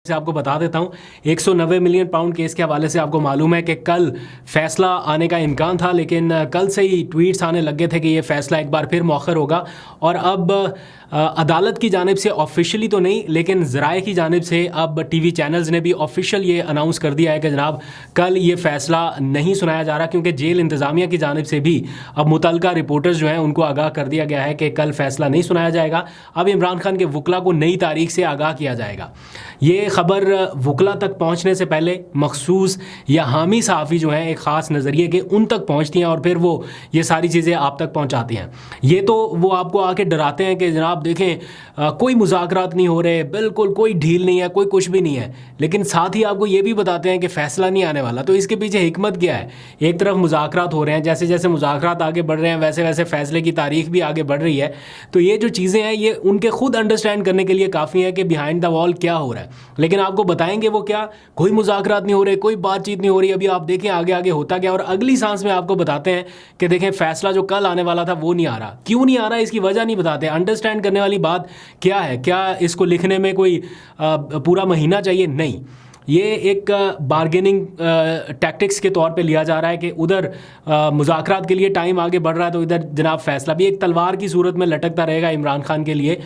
سے آپ کو بتا دیتا ہوں 190 ملین پاؤنڈ کیس کے حوالے سے آپ کو معلوم ہے کہ کل فیصلہ آنے کا امکان تھا، لیکن کل سے ہی ٹویٹس آنے لگ گئے تھے کہ یہ فیصلہ ایک بار پھر مؤخر ہوگا، اور اب عدالت کی جانب سے آفیشلی تو نہیں لیکن ذرائع کی جانب سے اب ٹی وی چینلز نے بھی آفیشیل یہ اناؤنس کر دیا ہے کہ جناب کل یہ فیصلہ نہیں سنایا جا رہا، کیونکہ جیل انتظامیہ کی جانب سے بھی اب متعلقہ رپورٹرز جو ہیں ان کو آگاہ کر دیا گیا ہے کہ کل فیصلہ نہیں سنایا جائے گا، اب عمران خان کے وکلاء کو نئی تاریخ سے آگاہ کیا جائے گا۔ یہ خبر وکلاء تک پہنچنے سے پہلے مخصوص یا حامی صحافی جو ہیں ایک خاص نظریے کے ان تک پہنچتی ہیں، اور پھر وہ یہ ساری چیزیں آپ تک پہنچاتی ہیں۔ یہ تو وہ آپ کو آ کے ڈراتے ہیں کہ جناب دیکھیں کوئی مذاکرات نہیں ہو رہے، بالکل کوئی ڈھیل نہیں ہے، کوئی کچھ بھی نہیں ہے، لیکن ساتھ ہی آپ کو یہ بھی بتاتے ہیں کہ فیصلہ نہیں آنے والا۔ تو اس کے پیچھے حکمت کیا ہے؟ ایک طرف مذاکرات ہو رہے ہیں، جیسے جیسے مذاکرات آگے بڑھ رہے ہیں ویسے ویسے فیصلے کی تاریخ بھی آگے بڑھ رہی ہے۔ تو یہ جو چیزیں ہیں یہ ان کے خود انڈرسٹینڈ کرنے کے لیے کافی ہے کہ بیہائنڈ دا وال کیا ہو رہا ہے، لیکن آپ کو بتائیں گے وہ کیا، کوئی مذاکرات نہیں ہو رہے، کوئی بات چیت نہیں ہو رہی، ابھی آپ دیکھیں آگے آگے ہوتا کیا، اور اگلی سانس میں آپ کو بتاتے ہیں کہ دیکھیں فیصلہ جو کل آنے والا تھا وہ نہیں آ رہا۔ کیوں نہیں آ رہا اس کی وجہ نہیں بتاتے۔ انڈرسٹینڈ کرنے والی بات کیا ہے؟ کیا اس کو لکھنے میں کوئی پورا مہینہ چاہیے؟ نہیں، یہ ایک بارگیننگ ٹیکٹکس کے طور پہ لیا جا رہا ہے کہ ادھر مذاکرات کے لیے ٹائم آگے بڑھ رہا ہے تو ادھر جناب فیصلہ بھی ایک تلوار کی صورت میں لٹکتا رہے گا عمران خان کے لیے۔